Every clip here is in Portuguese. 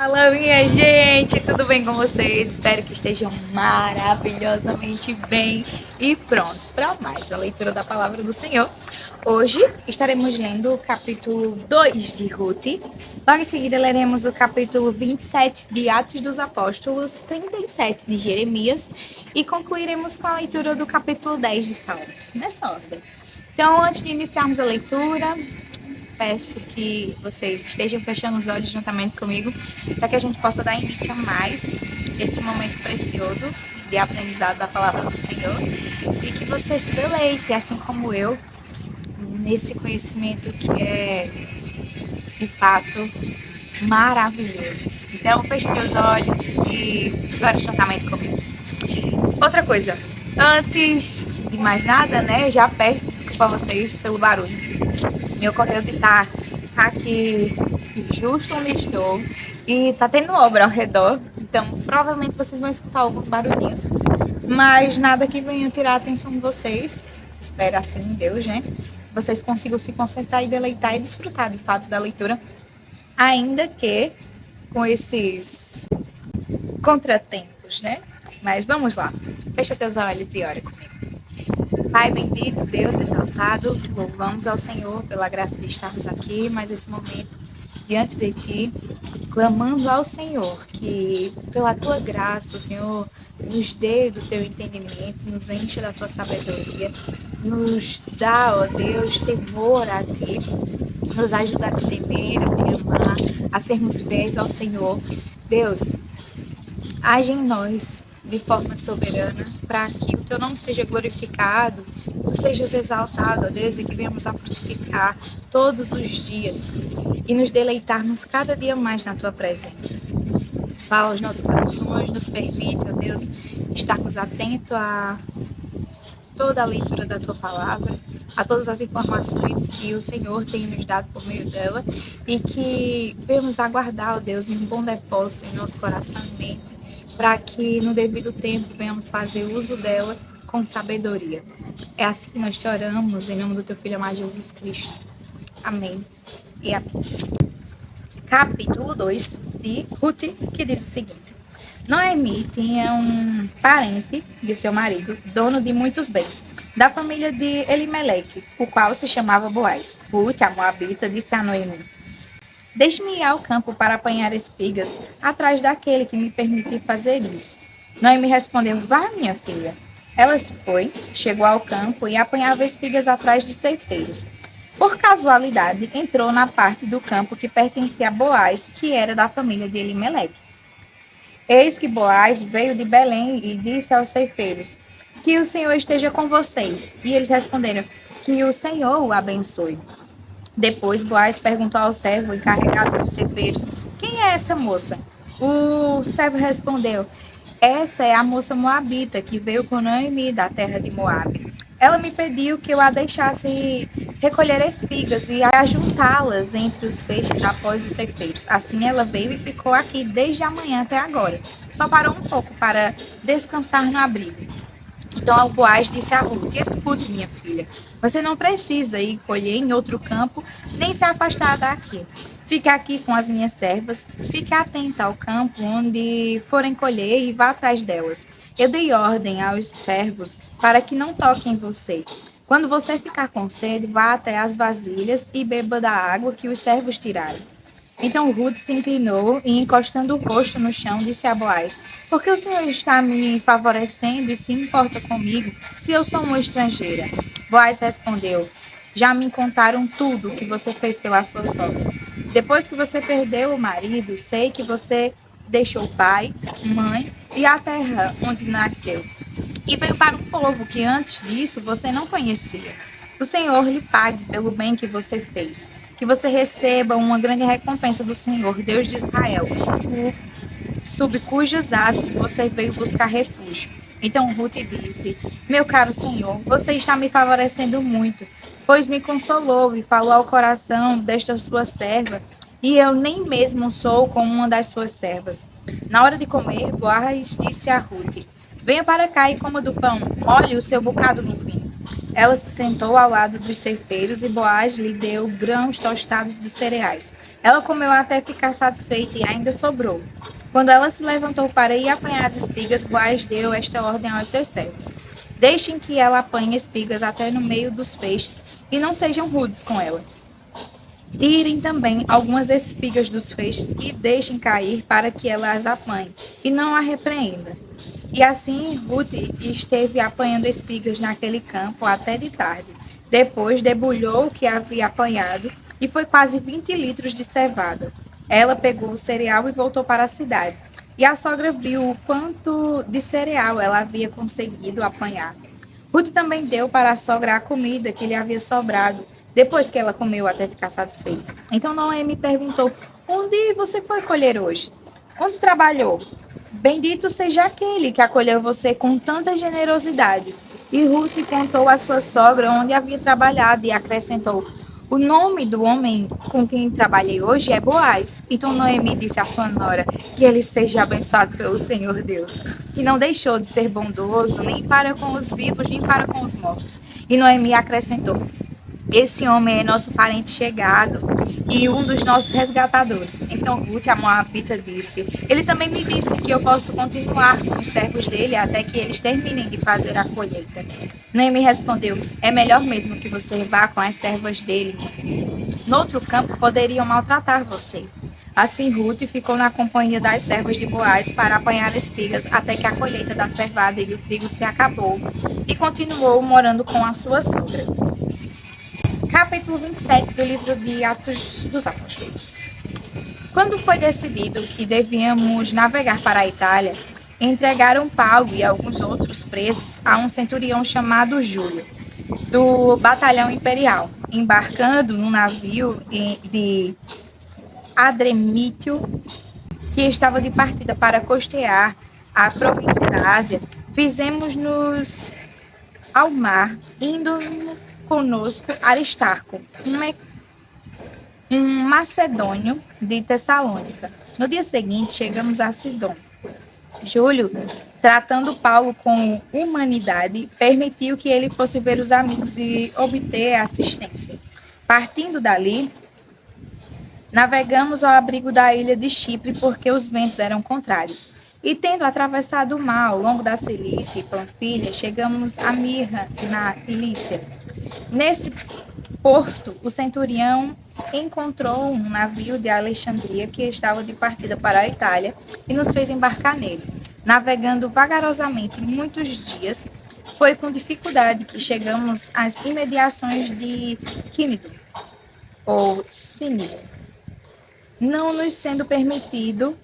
Fala, minha gente, tudo bem com vocês? Espero que estejam maravilhosamente bem e prontos para mais uma leitura da Palavra do Senhor. Hoje estaremos lendo o capítulo 2 de Ruth, logo em seguida leremos o capítulo 27 de Atos dos Apóstolos, 37 de Jeremias e concluiremos com a leitura do capítulo 10 de Salmos, nessa ordem. Então, antes de iniciarmos a leitura, peço que vocês estejam fechando os olhos juntamente comigo para que a gente possa dar início a mais esse momento precioso de aprendizado da palavra do Senhor e que você se deleite, assim como eu, nesse conhecimento que é, de fato, maravilhoso. Então, feche teus olhos e agora juntamente comigo. Outra coisa, antes de mais nada, né, já peço desculpa a vocês pelo barulho. Me ocorreu de estar aqui justo onde estou e tá tendo obra ao redor, então provavelmente vocês vão escutar alguns barulhinhos, mas nada que venha tirar a atenção de vocês. Espero assim em Deus, né? Vocês consigam se concentrar e deleitar e desfrutar de fato da leitura, ainda que com esses contratempos, né? Mas vamos lá. Fecha teus olhos e ora comigo. Pai bendito, Deus exaltado, louvamos ao Senhor pela graça de estarmos aqui, mais esse momento diante de Ti, clamando ao Senhor que pela Tua graça, o Senhor nos dê do Teu entendimento, nos enche da Tua sabedoria, nos dá, ó Deus, temor a Ti, nos ajuda a Te temer, a Te amar, a sermos fiéis ao Senhor. Deus, age em nós de forma soberana, para que o Teu nome seja glorificado, Tu sejas exaltado, ó Deus, e que venhamos a frutificar todos os dias e nos deleitarmos cada dia mais na Tua presença. Fala aos nossos corações, nos permite, ó Deus, estarmos atentos a toda a leitura da Tua Palavra, a todas as informações que o Senhor tem nos dado por meio dela e que venhamos aguardar, ó Deus, em um bom depósito em nosso coração e mente, para que no devido tempo venhamos fazer uso dela com sabedoria. É assim que nós te oramos, em nome do Teu Filho amado Jesus Cristo. Amém e amém. Capítulo 2 de Ruth, que diz o seguinte: Noemi tinha um parente de seu marido, dono de muitos bens, da família de Elimeleque, o qual se chamava Boaz. Ruth, a moabita, disse a Noemi: Deixe-me ir ao campo para apanhar espigas atrás daquele que me permitir fazer isso. Noemi respondeu: Vá, minha filha. Ela se foi, chegou ao campo e apanhava espigas atrás de ceifeiros. Por casualidade, entrou na parte do campo que pertencia a Boaz, que era da família de Elimeleque. Eis que Boaz veio de Belém e disse aos ceifeiros: Que o Senhor esteja com vocês. E eles responderam: Que o Senhor o abençoe. Depois Boaz perguntou ao servo encarregado dos ceifeiros: Quem é essa moça? O servo respondeu: Essa é a moça moabita que veio com Noemi da terra de Moabe. Ela me pediu que eu a deixasse recolher espigas e ajuntá-las entre os feixes após os ceifeiros. Assim ela veio e ficou aqui desde a manhã até agora. Só parou um pouco para descansar no abrigo. Então Boaz disse a Ruth: Escute, minha filha, você não precisa ir colher em outro campo, nem se afastar daqui. Fique aqui com as minhas servas, fique atenta ao campo onde forem colher e vá atrás delas. Eu dei ordem aos servos para que não toquem você. Quando você ficar com sede, vá até as vasilhas e beba da água que os servos tirarem. Então Ruth se inclinou e, encostando o rosto no chão, disse a Boaz: Por que o Senhor está me favorecendo e se importa comigo, se eu sou uma estrangeira? Boaz respondeu: Já me contaram tudo o que você fez pela sua sogra. Depois que você perdeu o marido, sei que você deixou pai, mãe e a terra onde nasceu, e veio para um povo que antes disso você não conhecia. O Senhor lhe pague pelo bem que você fez, que você receba uma grande recompensa do Senhor, Deus de Israel, sob cujas asas você veio buscar refúgio. Então Ruth disse: Meu caro Senhor, você está me favorecendo muito, pois me consolou e falou ao coração desta sua serva, e eu nem mesmo sou como uma das suas servas. Na hora de comer, Boaz disse a Ruth: Venha para cá e coma do pão, molhe o seu bocado no vinho. Ela se sentou ao lado dos ceifeiros e Boaz lhe deu grãos tostados de cereais. Ela comeu até ficar satisfeita e ainda sobrou. Quando ela se levantou para ir apanhar as espigas, Boaz deu esta ordem aos seus servos: deixem que ela apanhe espigas até no meio dos feixes e não sejam rudes com ela. Tirem também algumas espigas dos feixes e deixem cair para que ela as apanhe, e não a repreenda. E assim Ruth esteve apanhando espigas naquele campo até de tarde. Depois debulhou o que havia apanhado, e foi quase 20 litros de cevada. Ela pegou o cereal e voltou para a cidade. E a sogra viu o quanto de cereal ela havia conseguido apanhar. Ruth também deu para a sogra a comida que lhe havia sobrado, depois que ela comeu até ficar satisfeita. Então Noemi perguntou: onde você foi colher hoje? Onde trabalhou? Bendito seja aquele que acolheu você com tanta generosidade. E Ruth contou à sua sogra onde havia trabalhado e acrescentou: o nome do homem com quem trabalhei hoje é Boaz. Então Noemi disse à sua nora: que ele seja abençoado pelo Senhor Deus, que não deixou de ser bondoso nem para com os vivos, nem para com os mortos. E Noemi acrescentou: esse homem é nosso parente chegado e um dos nossos resgatadores. Então Ruth, a Moabita, disse: ele também me disse que eu posso continuar com os servos dele até que eles terminem de fazer a colheita. Noemi respondeu: é melhor mesmo que você vá com as servas dele, minha filha. No outro campo poderiam maltratar você. Assim Ruth ficou na companhia das servas de Boaz para apanhar espigas até que a colheita da cevada e o trigo se acabou, e continuou morando com a sua sogra. Capítulo 27 do livro de Atos dos Apóstolos. Quando foi decidido que devíamos navegar para a Itália, entregaram Paulo e alguns outros presos a um centurião chamado Júlio, do batalhão imperial, embarcando num navio de Adremítio, que estava de partida para costear a província da Ásia. Fizemos-nos ao mar, indo conosco Aristarco, um macedônio de Tessalônica. No dia seguinte, chegamos a Sidom. Júlio, tratando Paulo com humanidade, permitiu que ele fosse ver os amigos e obter assistência. Partindo dali, navegamos ao abrigo da ilha de Chipre, porque os ventos eram contrários. E tendo atravessado o mar ao longo da Cilícia e Panfilha, chegamos a Mirra, na Lícia. Nesse porto, o centurião encontrou um navio de Alexandria que estava de partida para a Itália e nos fez embarcar nele. Navegando vagarosamente muitos dias, foi com dificuldade que chegamos às imediações de Quínido, ou Cínido, não nos sendo permitido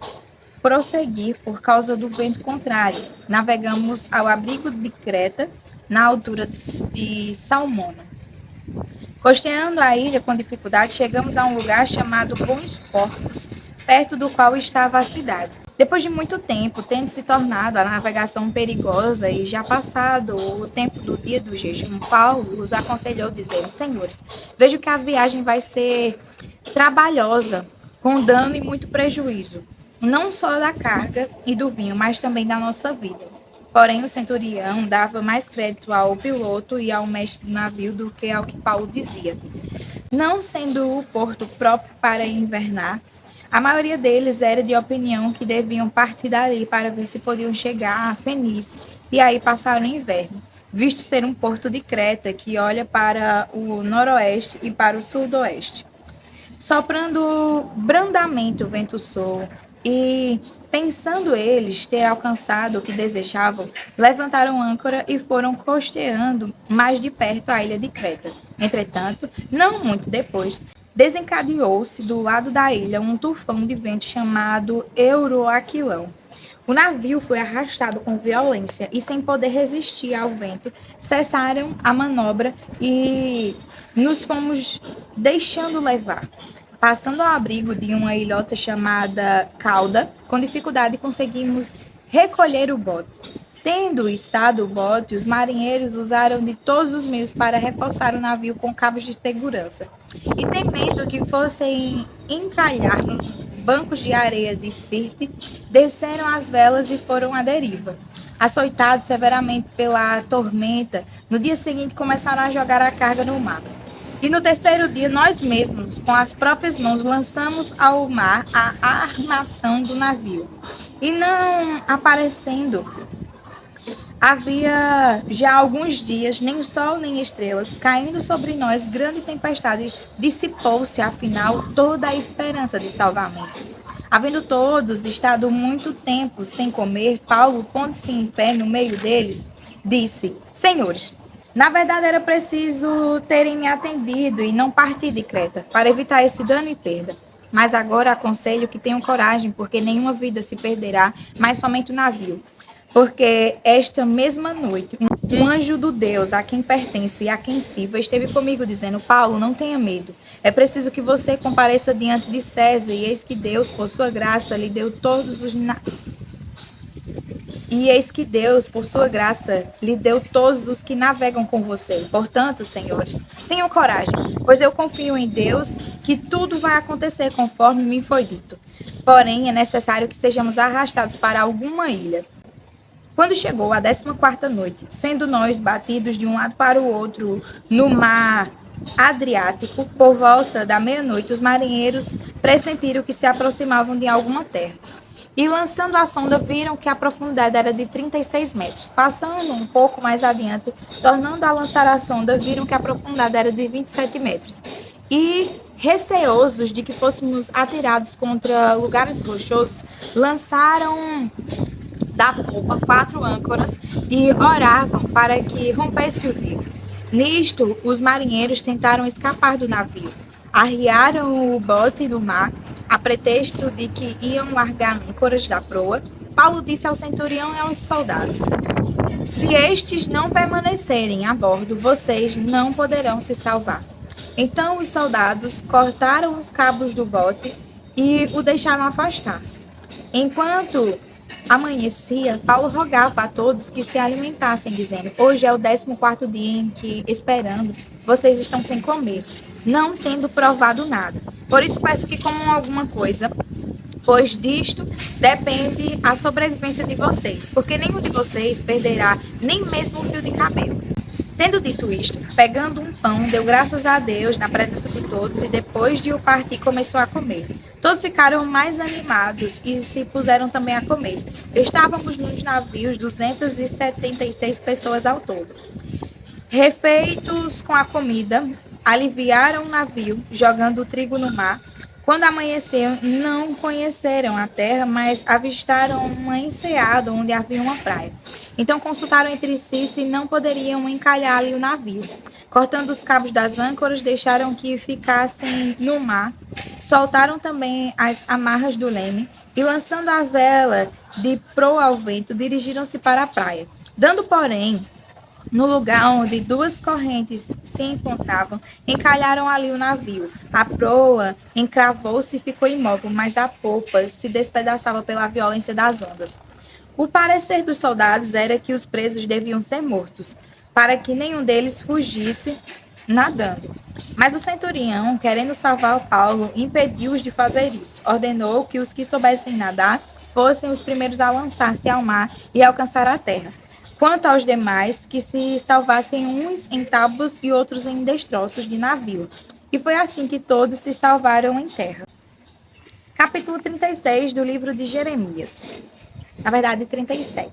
prosseguir por causa do vento contrário. Navegamos ao abrigo de Creta, na altura de Salmona. Costeando a ilha com dificuldade, chegamos a um lugar chamado Bons Portos, perto do qual estava a cidade. Depois de muito tempo, tendo se tornado a navegação perigosa e já passado o tempo do dia do jejum, Paulo os aconselhou, dizendo: senhores, vejo que a viagem vai ser trabalhosa, com dano e muito prejuízo, não só da carga e do vinho, mas também da nossa vida. Porém, o centurião dava mais crédito ao piloto e ao mestre do navio do que ao que Paulo dizia. Não sendo o porto próprio para invernar, a maioria deles era de opinião que deviam partir dali para ver se podiam chegar a Fenícia e aí passar o inverno, visto ser um porto de Creta que olha para o noroeste e para o sudoeste. Soprando brandamente o vento sul e, pensando eles ter alcançado o que desejavam, levantaram âncora e foram costeando mais de perto a ilha de Creta. Entretanto, não muito depois, desencadeou-se do lado da ilha um tufão de vento chamado Euroaquilão. O navio foi arrastado com violência e, sem poder resistir ao vento, cessaram a manobra e nos fomos deixando levar. Passando ao abrigo de uma ilhota chamada Cauda, com dificuldade conseguimos recolher o bote. Tendo içado o bote, os marinheiros usaram de todos os meios para reforçar o navio com cabos de segurança. E temendo que fossem encalhar nos bancos de areia de Sirte, desceram as velas e foram à deriva. Açoitados severamente pela tormenta, no dia seguinte começaram a jogar a carga no mar. E no terceiro dia, nós mesmos, com as próprias mãos, lançamos ao mar a armação do navio. E não aparecendo, havia já alguns dias, nem sol nem estrelas, caindo sobre nós, grande tempestade, dissipou-se, afinal, toda a esperança de salvamento. Havendo todos estado muito tempo sem comer, Paulo, pondo-se em pé no meio deles, disse: Senhores, na verdade era preciso terem me atendido e não partir de Creta, para evitar esse dano e perda. Mas agora aconselho que tenham coragem, porque nenhuma vida se perderá, mas somente o navio. Porque esta mesma noite, um anjo do Deus a quem pertenço e a quem sirvo esteve comigo dizendo: Paulo, não tenha medo. É preciso que você compareça diante de César, e eis que Deus, por sua graça, lhe deu todos os e eis que Deus, por sua graça, lhe deu todos os que navegam com você. Portanto, senhores, tenham coragem, pois eu confio em Deus que tudo vai acontecer conforme me foi dito. Porém, é necessário que sejamos arrastados para alguma ilha. Quando chegou a 14ª noite, sendo nós batidos de um lado para o outro no mar Adriático, por volta da meia-noite, os marinheiros pressentiram que se aproximavam de alguma terra. E lançando a sonda, viram que a profundidade era de 36 metros. Passando um pouco mais adiante, tornando a lançar a sonda, viram que a profundidade era de 27 metros. E, receosos de que fôssemos atirados contra lugares rochosos, lançaram da popa 4 âncoras e oravam para que rompesse o dia. Nisto, os marinheiros tentaram escapar do navio. Arriaram o bote no mar, a pretexto de que iam largar âncoras da proa. Paulo disse ao centurião e aos soldados: Se estes não permanecerem a bordo, vocês não poderão se salvar. Então os soldados cortaram os cabos do bote e o deixaram afastar-se. Enquanto amanhecia, Paulo rogava a todos que se alimentassem, dizendo: Hoje é o 14º dia em que, esperando, vocês estão sem comer, não tendo provado nada. Por isso peço que comam alguma coisa, pois disto depende a sobrevivência de vocês, porque nenhum de vocês perderá nem mesmo um fio de cabelo. Tendo dito isto, pegando um pão, deu graças a Deus na presença de todos e depois de o partir começou a comer. Todos ficaram mais animados e se puseram também a comer. Estávamos nos navios 276 pessoas ao todo. Refeitos com a comida, aliviaram o navio, jogando o trigo no mar. Quando amanheceu, não conheceram a terra, mas avistaram uma enseada onde havia uma praia. Então consultaram entre si se não poderiam encalhar ali o navio. Cortando os cabos das âncoras, deixaram que ficassem no mar. Soltaram também as amarras do leme e, lançando a vela de proa ao vento, dirigiram-se para a praia. Dando, porém, no lugar onde duas correntes se encontravam, encalharam ali o navio. A proa encravou-se e ficou imóvel, mas a popa se despedaçava pela violência das ondas. O parecer dos soldados era que os presos deviam ser mortos, para que nenhum deles fugisse nadando. Mas o centurião, querendo salvar Paulo, impediu-os de fazer isso. Ordenou que os que soubessem nadar fossem os primeiros a lançar-se ao mar e alcançar a terra. Quanto aos demais, que se salvassem uns em tábuas e outros em destroços de navio. E foi assim que todos se salvaram em terra. Capítulo 36 do livro de Jeremias. Na verdade, 37.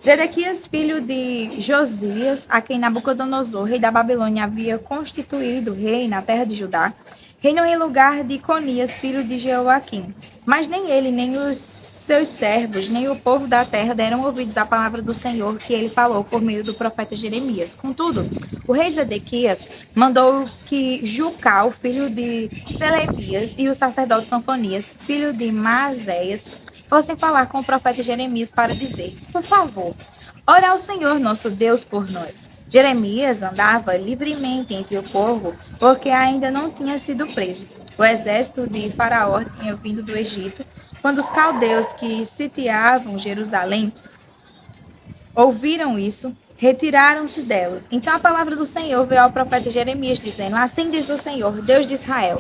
Zedequias, filho de Josias, a quem Nabucodonosor, rei da Babilônia, havia constituído rei na terra de Judá, reinou em lugar de Conias, filho de Jeoaquim. Mas nem ele, nem os seus servos, nem o povo da terra deram ouvidos à palavra do Senhor que ele falou por meio do profeta Jeremias. Contudo, o rei Zedequias mandou que Jucal, filho de Selemias, e o sacerdote Sofonias, filho de Maazéias, fossem falar com o profeta Jeremias para dizer: Por favor, ora ao Senhor nosso Deus por nós. Jeremias andava livremente entre o povo, porque ainda não tinha sido preso. O exército de Faraó tinha vindo do Egito, quando os caldeus que sitiavam Jerusalém ouviram isso, retiraram-se dela. Então a palavra do Senhor veio ao profeta Jeremias, dizendo: Assim diz o Senhor, Deus de Israel: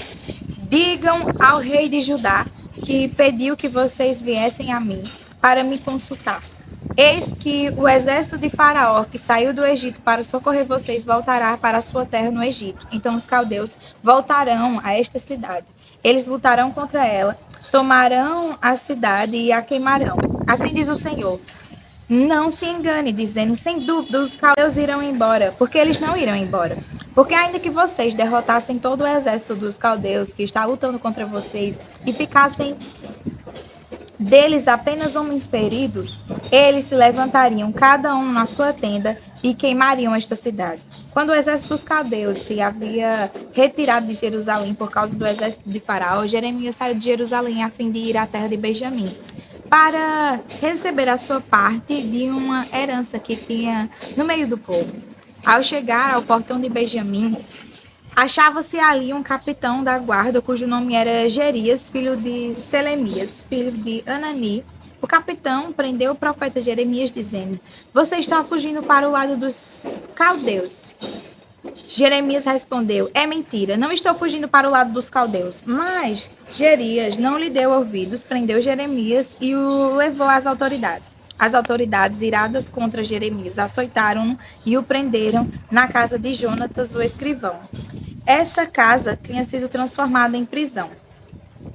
Digam ao rei de Judá que pediu que vocês viessem a mim para me consultar. Eis que o exército de Faraó, que saiu do Egito para socorrer vocês, voltará para a sua terra no Egito. Então os caldeus voltarão a esta cidade. Eles lutarão contra ela, tomarão a cidade e a queimarão. Assim diz o Senhor. Não se engane, dizendo, sem dúvida, os caldeus irão embora, porque eles não irão embora. Porque ainda que vocês derrotassem todo o exército dos caldeus que está lutando contra vocês e ficassem deles apenas homens feridos, eles se levantariam cada um na sua tenda e queimariam esta cidade. Quando o exército dos caldeus se havia retirado de Jerusalém por causa do exército de Faraó, Jeremias saiu de Jerusalém a fim de ir à terra de Benjamim, para receber a sua parte de uma herança que tinha no meio do povo. Ao chegar ao portão de Benjamim, achava-se ali um capitão da guarda, cujo nome era Gerias, filho de Selemias, filho de Anani. O capitão prendeu o profeta Jeremias, dizendo: Você está fugindo para o lado dos caldeus. Jeremias respondeu: É mentira, não estou fugindo para o lado dos caldeus. Mas Gerias não lhe deu ouvidos, prendeu Jeremias e o levou às autoridades. As autoridades, iradas contra Jeremias, açoitaram-no e o prenderam na casa de Jonatas, o escrivão. Essa casa tinha sido transformada em prisão.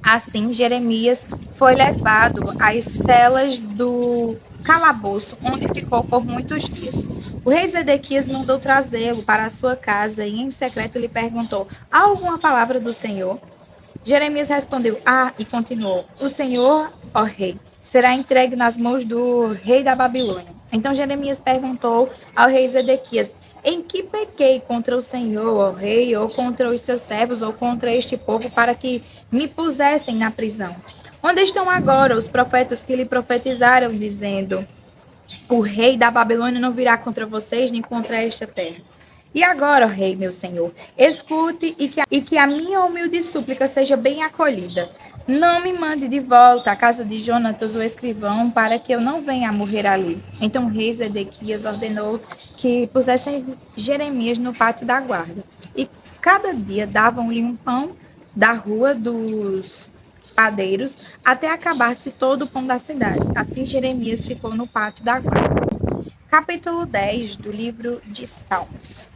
Assim, Jeremias foi levado às celas do calabouço, onde ficou por muitos dias. O rei Zedequias mandou trazê-lo para a sua casa e, em secreto, lhe perguntou: Há alguma palavra do Senhor? Jeremias respondeu: e continuou: O Senhor, ó rei, será entregue nas mãos do rei da Babilônia. Então Jeremias perguntou ao rei Zedequias: Em que pequei contra o Senhor, ó rei, ou contra os seus servos, ou contra este povo, para que me pusessem na prisão? Onde estão agora os profetas que lhe profetizaram, dizendo: O rei da Babilônia não virá contra vocês, nem contra esta terra? E agora, ó rei, meu senhor, escute e que a minha humilde súplica seja bem acolhida. Não me mande de volta à casa de Jonatas, o escrivão, para que eu não venha a morrer ali. Então o rei Zedequias ordenou que pusessem Jeremias no pátio da guarda. E cada dia davam-lhe um pão da rua dos padeiros até acabar-se todo o pão da cidade. Assim Jeremias ficou no pátio da guarda. Capítulo 10 do livro de Salmos.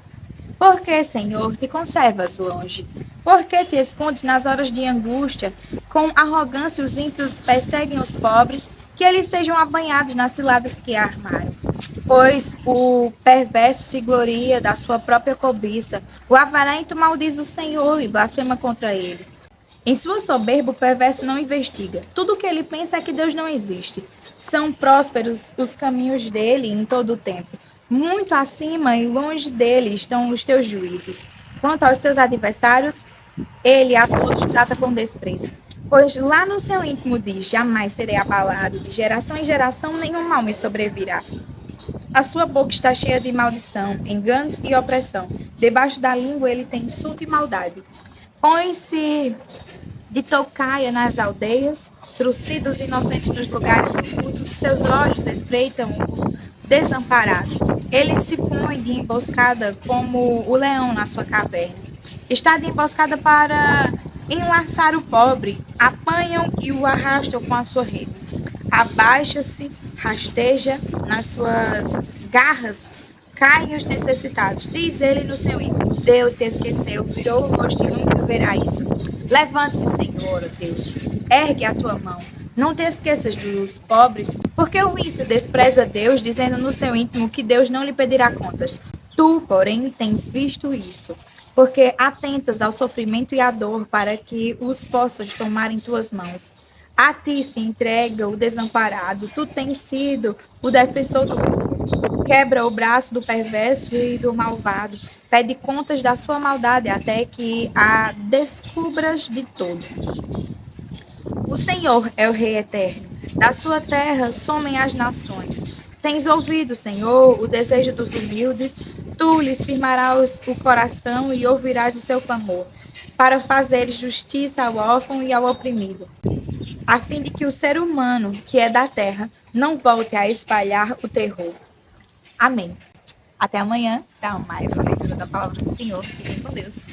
Por que, Senhor, te conservas longe? Por que te escondes nas horas de angústia? Com arrogância os ímpios perseguem os pobres, que eles sejam apanhados nas ciladas que armaram. Pois o perverso se gloria da sua própria cobiça, o avarento maldiz o Senhor e blasfema contra ele. Em sua soberba, o perverso não investiga. Tudo o que ele pensa é que Deus não existe. São prósperos os caminhos dele em todo o tempo. Muito acima e longe dele estão os teus juízos. Quanto aos teus adversários, ele a todos trata com desprezo. Pois lá no seu íntimo diz: Jamais serei abalado, de geração em geração nenhum mal me sobrevirá. A sua boca está cheia de maldição, enganos e opressão. Debaixo da língua ele tem insulto e maldade. Põe-se de tocaia nas aldeias, trucida os inocentes nos lugares ocultos, seus olhos espreitam o desamparado. Ele se põe de emboscada como o leão na sua caverna. Está de emboscada para enlaçar o pobre, apanham e o arrastam com a sua rede. Abaixa-se, rasteja nas suas garras, caem os necessitados. Diz ele no seu íntimo: Deus se esqueceu, virou o rosto e nunca verá isso. Levante-se, Senhor, Deus, ergue a tua mão. Não te esqueças dos pobres, porque o ímpio despreza Deus, dizendo no seu íntimo que Deus não lhe pedirá contas. Tu, porém, tens visto isso, porque atentas ao sofrimento e à dor para que os possas tomar em tuas mãos. A ti se entrega o desamparado, tu tens sido o defensor do povo. Quebra o braço do perverso e do malvado, pede contas da sua maldade até que a descubras de todo. O Senhor é o Rei eterno, da sua terra somem as nações. Tens ouvido, Senhor, o desejo dos humildes, tu lhes firmarás o coração e ouvirás o seu clamor, para fazer justiça ao órfão e ao oprimido, a fim de que o ser humano, que é da terra, não volte a espalhar o terror. Amém. Até amanhã para mais uma leitura da palavra do Senhor. Fiquem com Deus.